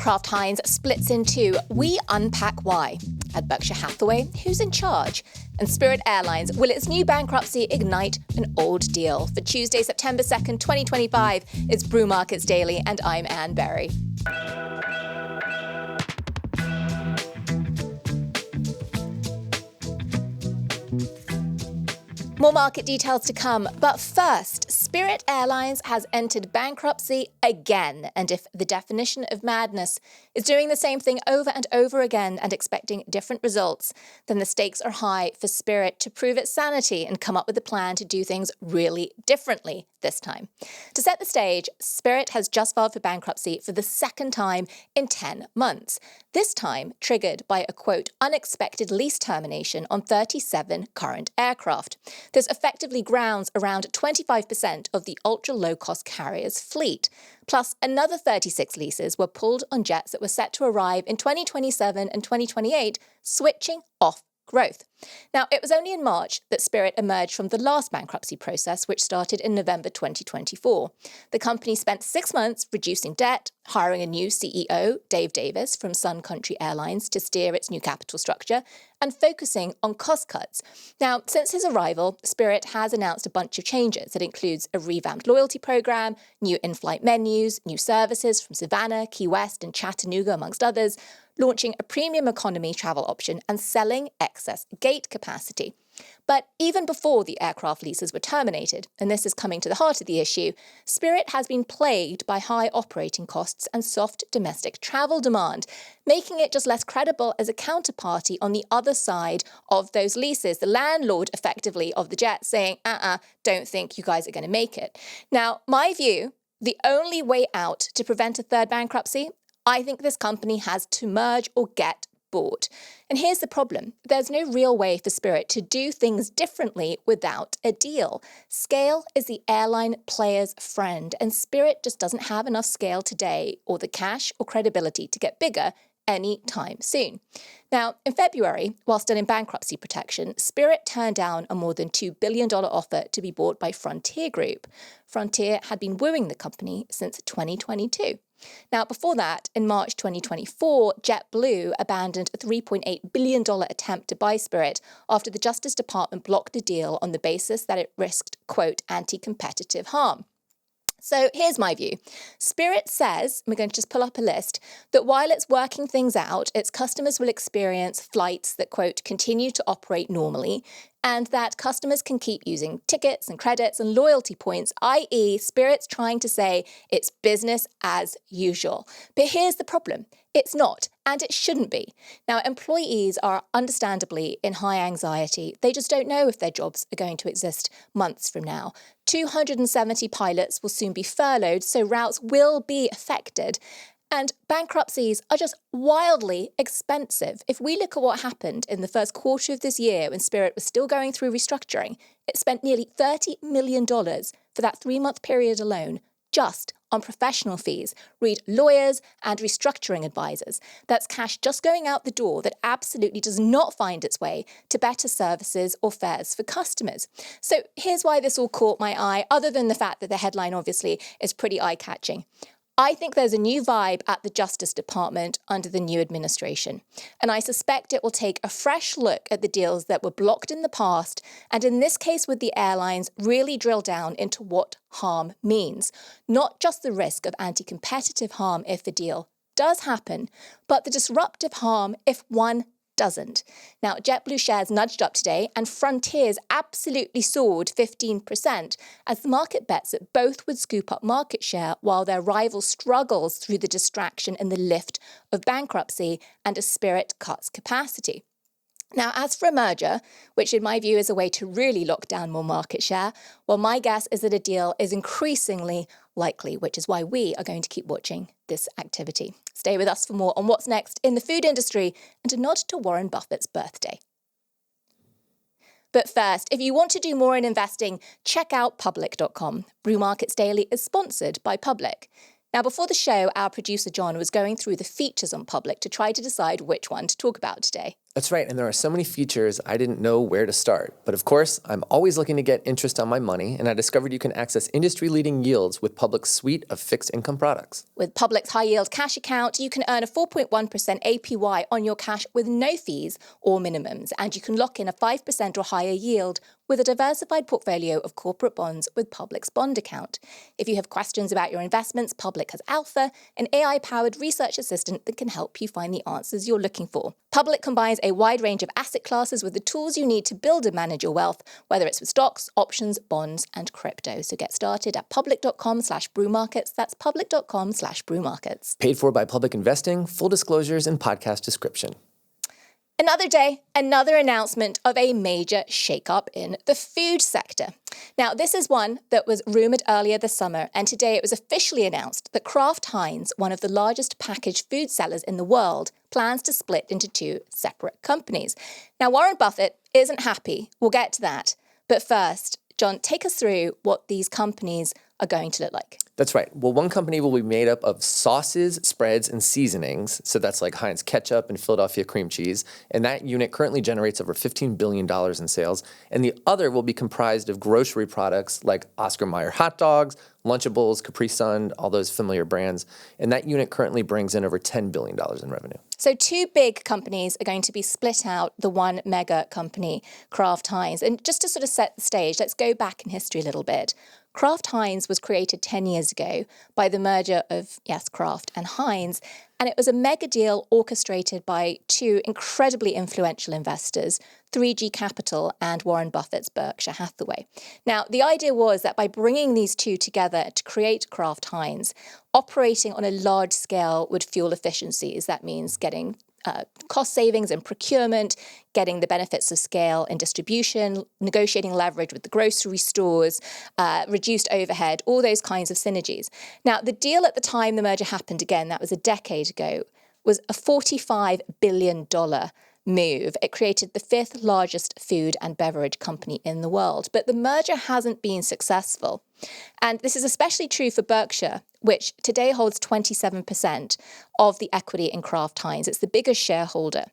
Kraft Heinz splits in two. We unpack why. At Berkshire Hathaway, who's in charge? And Spirit Airlines, will its new bankruptcy ignite an old deal? For Tuesday, September 2nd, 2025, it's Brew Markets Daily, and I'm Anne Berry. More market details to come, but first, Spirit Airlines has entered bankruptcy again. And if the definition of madness is doing the same thing over and over again and expecting different results, then the stakes are high for Spirit to prove its sanity and come up with a plan to do things really differently this time. To set the stage, Spirit has just filed for bankruptcy for the second time in 10 months. This time triggered by a, quote, unexpected lease termination on 37 current aircraft. This effectively grounds around 25% of the ultra-low-cost carrier's fleet. Plus, another 36 leases were pulled on jets that were set to arrive in 2027 and 2028, switching off growth. Now, it was only in March that Spirit emerged from the last bankruptcy process, which started in November 2024. The company spent 6 months reducing debt, hiring a new CEO, Dave Davis, from Sun Country Airlines to steer its new capital structure, and focusing on cost cuts. Now, since his arrival, Spirit has announced a bunch of changes. It includes a revamped loyalty program, new in-flight menus, new services from Savannah, Key West, and Chattanooga, amongst others, launching a premium economy travel option and selling excess gate capacity. But even before the aircraft leases were terminated, and this is coming to the heart of the issue, Spirit has been plagued by high operating costs and soft domestic travel demand, making it just less credible as a counterparty on the other side of those leases. The landlord, effectively, of the jet saying, don't think you guys are going to make it. Now, my view, the only way out to prevent a third bankruptcy, I think this company has to merge or get bought. And here's the problem. There's no real way for Spirit to do things differently without a deal. Scale is the airline player's friend, and Spirit just doesn't have enough scale today or the cash or credibility to get bigger anytime soon. Now, in February, while still in bankruptcy protection, Spirit turned down a more than $2 billion offer to be bought by Frontier Group. Frontier had been wooing the company since 2022. Now, before that, in March 2024, JetBlue abandoned a $3.8 billion attempt to buy Spirit after the Justice Department blocked the deal on the basis that it risked, quote, anti-competitive harm. So here's my view. Spirit says, we're going to just pull up a list, that while it's working things out, its customers will experience flights that, quote, continue to operate normally, and that customers can keep using tickets and credits and loyalty points, i.e. Spirit's trying to say it's business as usual. But here's the problem. It's not, and it shouldn't be. Now, employees are understandably in high anxiety. They just don't know if their jobs are going to exist months from now. 270 pilots will soon be furloughed, so routes will be affected. And bankruptcies are just wildly expensive. If we look at what happened in the first quarter of this year when Spirit was still going through restructuring, it spent nearly $30 million for that 3-month period alone, just on professional fees. Read lawyers and restructuring advisors. That's cash just going out the door that absolutely does not find its way to better services or fares for customers. So here's why this all caught my eye, other than the fact that the headline obviously is pretty eye-catching. I think there's a new vibe at the Justice Department under the new administration, and I suspect it will take a fresh look at the deals that were blocked in the past, and in this case with the airlines, really drill down into what harm means. Not just the risk of anti-competitive harm if the deal does happen, but the disruptive harm if one doesn't. Now, JetBlue shares nudged up today, and Frontier's absolutely soared 15% as the market bets that both would scoop up market share while their rival struggles through the distraction and the lift of bankruptcy and as Spirit cuts capacity. Now, as for a merger, which in my view is a way to really lock down more market share, well, my guess is that a deal is increasingly likely, which is why we are going to keep watching this activity. Stay with us for more on what's next in the food industry and a nod to Warren Buffett's birthday. But first, if you want to do more in investing, check out public.com. Brew Markets Daily is sponsored by Public. Now, before the show, our producer John was going through the features on Public to try to decide which one to talk about today. That's right, and there are so many features I didn't know where to start. But of course, I'm always looking to get interest on my money, and I discovered you can access industry-leading yields with Public's suite of fixed income products. With Public's high-yield cash account, you can earn a 4.1% APY on your cash with no fees or minimums, and you can lock in a 5% or higher yield with a diversified portfolio of corporate bonds with Public's bond account. If you have questions about your investments, Public has Alpha, an AI-powered research assistant that can help you find the answers you're looking for. Public combines a wide range of asset classes with the tools you need to build and manage your wealth, whether it's with stocks, options, bonds, and crypto. So get started at public.com/Brew Markets. That's public.com/Brew Markets. Paid for by Public Investing, full disclosures and podcast description. Another day, another announcement of a major shakeup in the food sector. Now, this is one that was rumoured earlier this summer, and today it was officially announced that Kraft Heinz, one of the largest packaged food sellers in the world, plans to split into two separate companies. Now, Warren Buffett isn't happy. We'll get to that. But first, John, take us through what these companies are going to look like. That's right. Well, one company will be made up of sauces, spreads, and seasonings. So that's like Heinz ketchup and Philadelphia cream cheese. And that unit currently generates over $15 billion in sales. And the other will be comprised of grocery products like Oscar Mayer hot dogs, Lunchables, Capri Sun, all those familiar brands. And that unit currently brings in over $10 billion in revenue. So two big companies are going to be split out, the one mega company, Kraft Heinz. And just to sort of set the stage, let's go back in history a little bit. Kraft Heinz was created 10 years ago by the merger of, Kraft and Heinz, and it was a mega deal orchestrated by two incredibly influential investors, 3G Capital and Warren Buffett's Berkshire Hathaway. Now, the idea was that by bringing these two together to create Kraft Heinz, operating on a large scale would fuel efficiencies. That means getting cost savings in procurement, getting the benefits of scale in distribution, negotiating leverage with the grocery stores, reduced overhead, all those kinds of synergies. Now, the deal at the time the merger happened, again, that was a decade ago, was a $45 billion move. It created the fifth largest food and beverage company in the world. But the merger hasn't been successful. And this is especially true for Berkshire, which today holds 27% of the equity in Kraft Heinz. It's the biggest shareholder.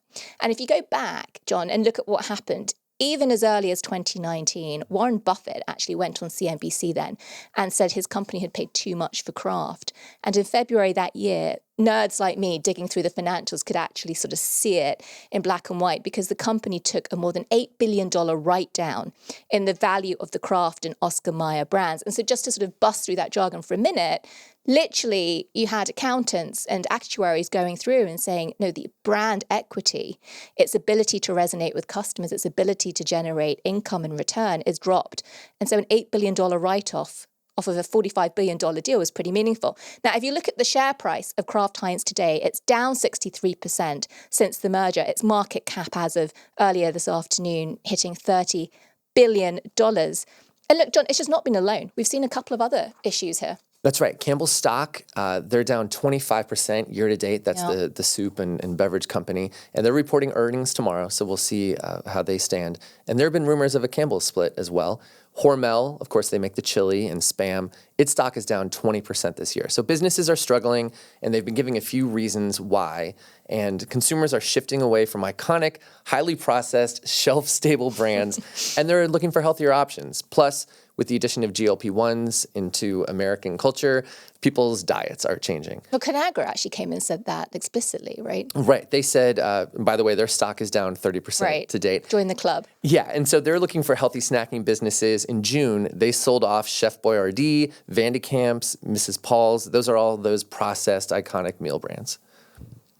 And if you go back, John, and look at what happened, even as early as 2019, Warren Buffett actually went on CNBC then and said his company had paid too much for Kraft. And in February that year, nerds like me digging through the financials could actually sort of see it in black and white because the company took a more than $8 billion write-down in the value of the Kraft and Oscar Mayer brands. And so just to sort of bust through that jargon for a minute, literally you had accountants and actuaries going through and saying, no, the brand equity, its ability to resonate with customers, its ability to generate income and return is dropped. And so an $8 billion write-off of a $45 billion deal was pretty meaningful. Now, if you look at the share price of Kraft Heinz today, it's down 63% since the merger. Its market cap as of earlier this afternoon hitting $30 billion. And look, John, it's just not been alone. We've seen a couple of other issues here. That's right. Campbell's stock, they're down 25% year to date. That's the soup and beverage company. And they're reporting earnings tomorrow, so we'll see how they stand. And there have been rumors of a Campbell's split as well. Hormel, of course, they make the chili and Spam. Its stock is down 20% this year. So businesses are struggling, and they've been giving a few reasons why. And consumers are shifting away from iconic, highly processed, shelf-stable brands, and they're looking for healthier options. Plus, with the addition of GLP-1s into American culture, people's diets are changing. Well, Conagra actually came and said that explicitly, right? Right. They said, by the way, their stock is down 30% to date. Join the club. Yeah. And so they're looking for healthy snacking businesses. In June, they sold off Chef Boyardee, Vandekamps, Mrs. Paul's. Those are all those processed iconic meal brands.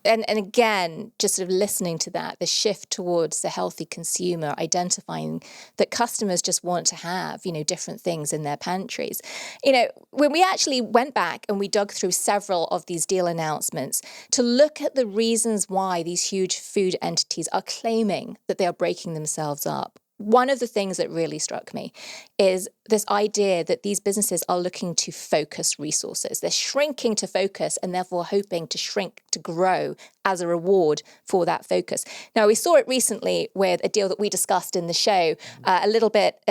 And again, just sort of listening to that, the shift towards the healthy consumer, identifying that customers just want to have, different things in their pantries. When we actually went back and we dug through several of these deal announcements to look at the reasons why these huge food entities are claiming that they are breaking themselves up, one of the things that really struck me is this idea that these businesses are looking to focus resources. They're shrinking to focus and therefore hoping to shrink to grow as a reward for that focus. Now, we saw it recently with a deal that we discussed in the show a little bit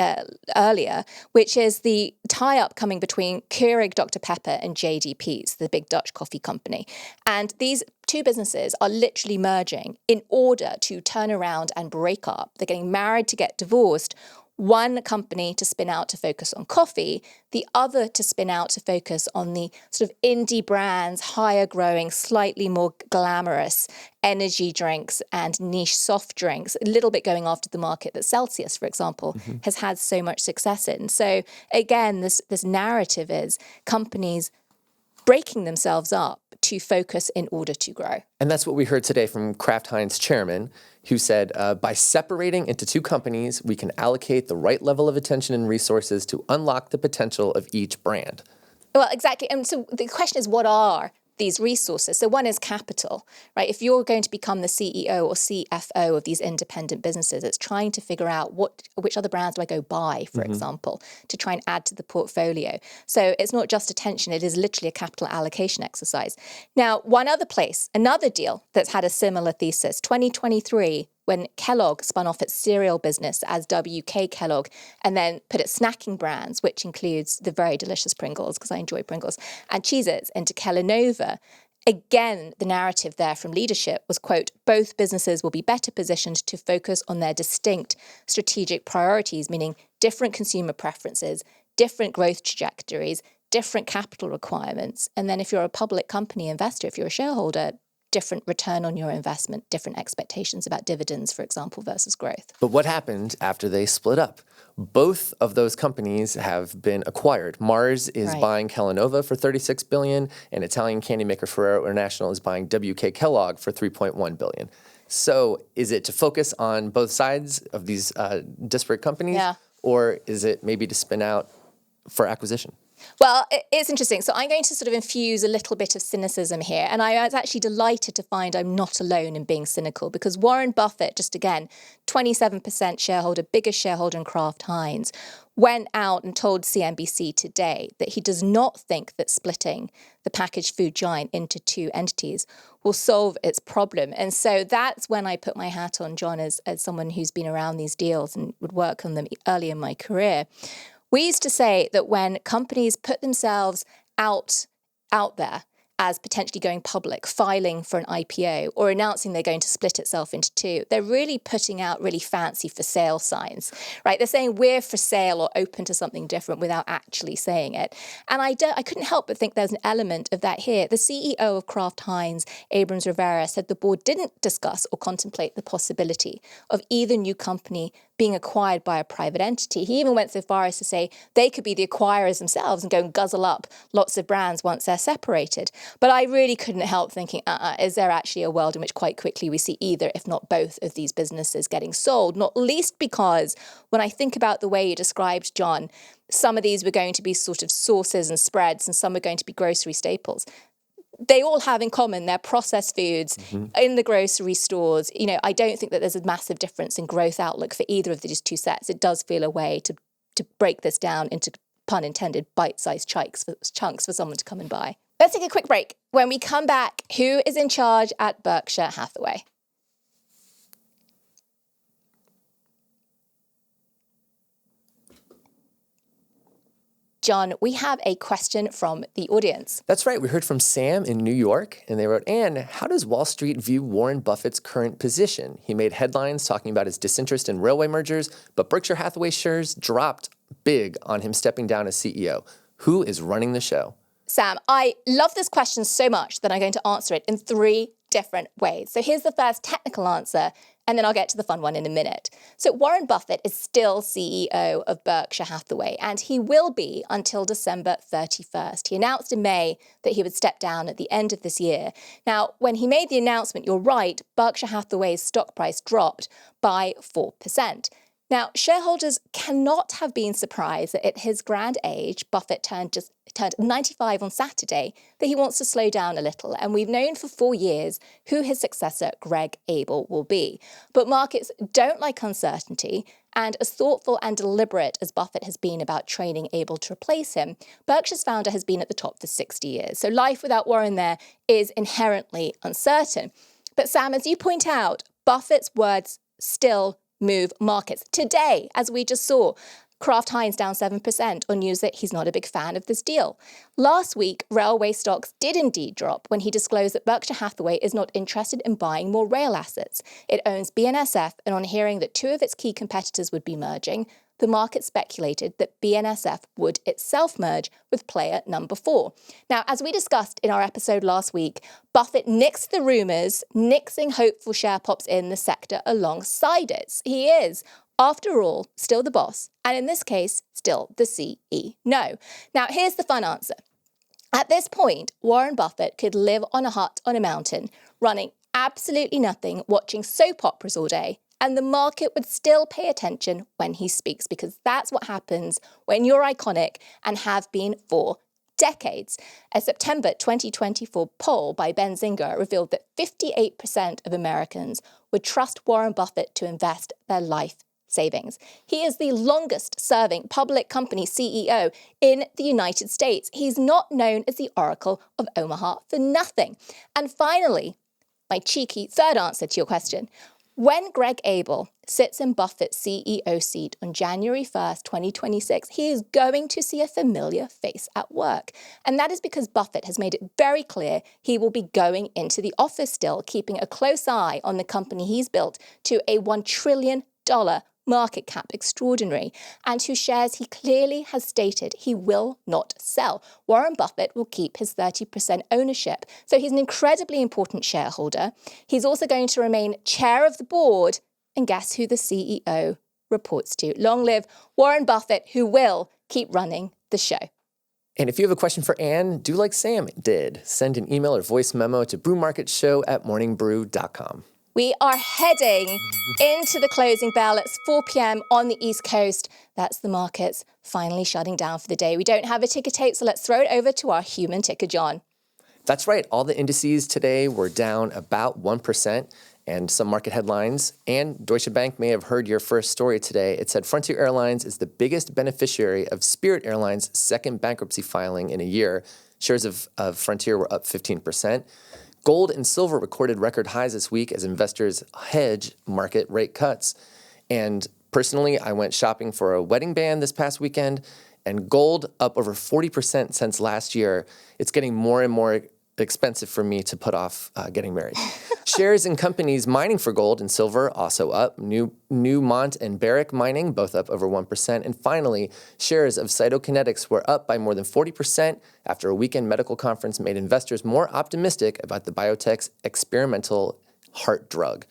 earlier, which is the tie-up coming between Keurig Dr. Pepper and JDP's, the big Dutch coffee company. And these two businesses are literally merging in order to turn around and break up. They're getting married to get divorced. One company to spin out to focus on coffee, the other to spin out to focus on the sort of indie brands, higher growing, slightly more glamorous energy drinks and niche soft drinks, a little bit going after the market that Celsius, for example, has had so much success in. So again, this narrative is companies breaking themselves up to focus in order to grow. And that's what we heard today from Kraft Heinz chairman, who said, by separating into two companies, we can allocate the right level of attention and resources to unlock the potential of each brand. Well, exactly. And so the question is, what are these resources? So one is capital, right? If you're going to become the CEO or CFO of these independent businesses, it's trying to figure out which other brands do I go buy, for example, to try and add to the portfolio. So it's not just attention, it is literally a capital allocation exercise. Now, one other place, another deal that's had a similar thesis, 2023, when Kellogg spun off its cereal business as WK Kellogg and then put its snacking brands, which includes the very delicious Pringles, because I enjoy Pringles, and Cheez-Its into Kellanova. Again, the narrative there from leadership was, quote, both businesses will be better positioned to focus on their distinct strategic priorities, meaning different consumer preferences, different growth trajectories, different capital requirements. And then if you're a public company investor, if you're a shareholder, different return on your investment, different expectations about dividends, for example, versus growth. But what happened after they split up? Both of those companies have been acquired. Mars is buying Kellanova for $36 billion, and Italian candy maker Ferrero International is buying WK Kellogg for $3.1 billion. So is it to focus on both sides of these disparate companies, or is it maybe to spin out for acquisition? Well, it's interesting. So I'm going to sort of infuse a little bit of cynicism here. And I was actually delighted to find I'm not alone in being cynical, because Warren Buffett, just again, 27% shareholder, biggest shareholder in Kraft Heinz, went out and told CNBC today that he does not think that splitting the packaged food giant into two entities will solve its problem. And so that's when I put my hat on, John, as someone who's been around these deals and would work on them early in my career. We used to say that when companies put themselves out there as potentially going public, filing for an IPO, or announcing they're going to split itself into two, they're really putting out really fancy for sale signs, right? They're saying we're for sale or open to something different without actually saying it. And I couldn't help but think there's an element of that here. The CEO of Kraft Heinz, Abrams Rivera, said the board didn't discuss or contemplate the possibility of either new company being acquired by a private entity. He even went so far as to say they could be the acquirers themselves and go and guzzle up lots of brands once they're separated. But I really couldn't help thinking, is there actually a world in which quite quickly we see either, if not both, of these businesses getting sold? Not least because when I think about the way you described, John, some of these were going to be sort of sauces and spreads, and some are going to be grocery staples. They all have in common their processed foods in the grocery stores. You know, I don't think that there's a massive difference in growth outlook for either of these two sets. It does feel a way to break this down into, pun intended, bite-sized chunks for someone to come and buy. Let's take a quick break. When we come back, who is in charge at Berkshire Hathaway? John, we have a question from the audience. That's right. We heard from Sam in New York, and they wrote, Anne, how does Wall Street view Warren Buffett's current position? He made headlines talking about his disinterest in railway mergers, but Berkshire Hathaway shares dropped big on him stepping down as CEO. Who is running the show? Sam, I love this question so much that I'm going to answer it in 3 different ways. So here's the first technical answer, and then I'll get to the fun one in a minute. So Warren Buffett is still CEO of Berkshire Hathaway, and he will be until December 31st. He announced in May that he would step down at the end of this year. Now, when he made the announcement, you're right, Berkshire Hathaway's stock price dropped by 4%. Now, shareholders cannot have been surprised that at his grand age, Buffett turned 95 on Saturday, that he wants to slow down a little. And we've known for 4 years who his successor, Greg Abel, will be. But markets don't like uncertainty. And as thoughtful and deliberate as Buffett has been about training Abel to replace him, Berkshire's founder has been at the top for 60 years. So life without Warren there is inherently uncertain. But Sam, as you point out, Buffett's words still move markets. Today, as we just saw, Kraft Heinz down 7% on news that he's not a big fan of this deal. Last week, railway stocks did indeed drop when he disclosed that Berkshire Hathaway is not interested in buying more rail assets. It owns BNSF, and on hearing that two of its key competitors would be merging, the market speculated that BNSF would itself merge with player number 4. Now, as we discussed in our episode last week, Buffett nixed the rumours, nixing hopeful share pops in the sector alongside it. He is, after all, still the boss, and in this case, still the CEO. Now, here's the fun answer. At this point, Warren Buffett could live on a hut on a mountain, running absolutely nothing, watching soap operas all day, and the market would still pay attention when he speaks, because that's what happens when you're iconic and have been for decades. A September 2024 poll by Benzinga revealed that 58% of Americans would trust Warren Buffett to invest their life savings. He is the longest-serving public company CEO in the United States. He's not known as the Oracle of Omaha for nothing. And finally, my cheeky third answer to your question. When Greg Abel sits in Buffett's CEO seat on January 1st, 2026, he is going to see a familiar face at work. And that is because Buffett has made it very clear he will be going into the office still, keeping a close eye on the company he's built to a $1 trillion market cap extraordinary, and whose shares he clearly has stated he will not sell. Warren Buffett will keep his 30% ownership. So he's an incredibly important shareholder. He's also going to remain chair of the board, and guess who the CEO reports to? Long live Warren Buffett, who will keep running the show. And if you have a question for Anne, do like Sam did. Send an email or voice memo to brewmarketshow@morningbrew.com. We are heading into the closing bell. It's 4 p.m. on the East Coast. That's the markets finally shutting down for the day. We don't have a ticker tape, so let's throw it over to our human ticker, John. That's right. All the indices today were down about 1%, and some market headlines. And Deutsche Bank may have heard your first story today. It said Frontier Airlines is the biggest beneficiary of Spirit Airlines' second bankruptcy filing in a year. Shares of Frontier were up 15%. Gold and silver recorded record highs this week as investors hedge market rate cuts. And personally, I went shopping for a wedding band this past weekend, and gold up over 40% since last year. It's getting more and more expensive for me to put off getting married. Shares in companies mining for gold and silver also up. Newmont and Barrick mining both up over 1%. And finally, shares of Cytokinetics were up by more than 40% after a weekend medical conference made investors more optimistic about the biotech's experimental heart drug.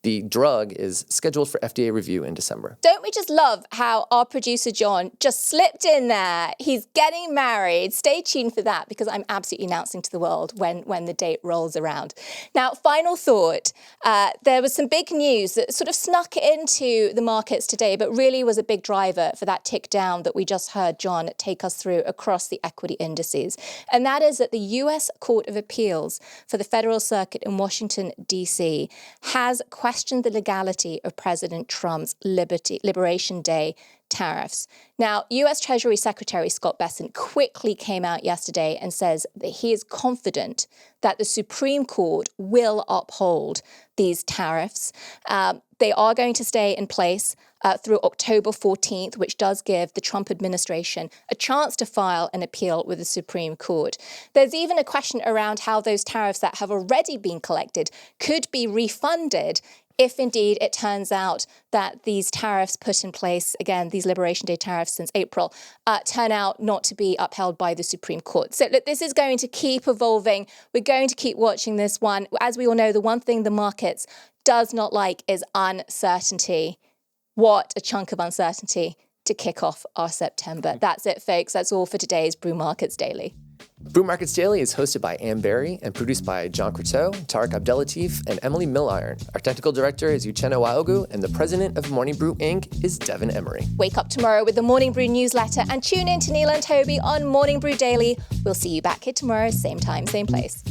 The drug is scheduled for FDA review in December. Don't we just love how our producer, John, just slipped in there? He's getting married. Stay tuned for that, because I'm absolutely announcing to the world when the date rolls around. Now, final thought. There was some big news that sort of snuck into the markets today, but really was a big driver for that tick down that we just heard John take us through across the equity indices. And that is that the U.S. Court of Appeals for the Federal Circuit in Washington, D.C. has questioned the legality of President Trump's Liberation Day tariffs. Now, U.S. Treasury Secretary Scott Bessent quickly came out yesterday and says that he is confident that the Supreme Court will uphold these tariffs. They are going to stay in place through October 14th, which does give the Trump administration a chance to file an appeal with the Supreme Court. There's even a question around how those tariffs that have already been collected could be refunded if indeed it turns out that these tariffs put in place, again, these Liberation Day tariffs since April, turn out not to be upheld by the Supreme Court. So look, this is going to keep evolving. We're going to keep watching this one. As we all know, the one thing the markets does not like is uncertainty. What a chunk of uncertainty to kick off our September. That's it, folks. That's all for today's Brew Markets Daily. Brew Markets Daily is hosted by Anne Berry and produced by John Crotteau, Tariq Abdellatif, and Emily Milliron. Our technical director is Uchenna Nwaogyu, and the president of Morning Brew Inc. is Devin Emery. Wake up tomorrow with the Morning Brew newsletter and tune in to Neil and Toby on Morning Brew Daily. We'll see you back here tomorrow, same time, same place.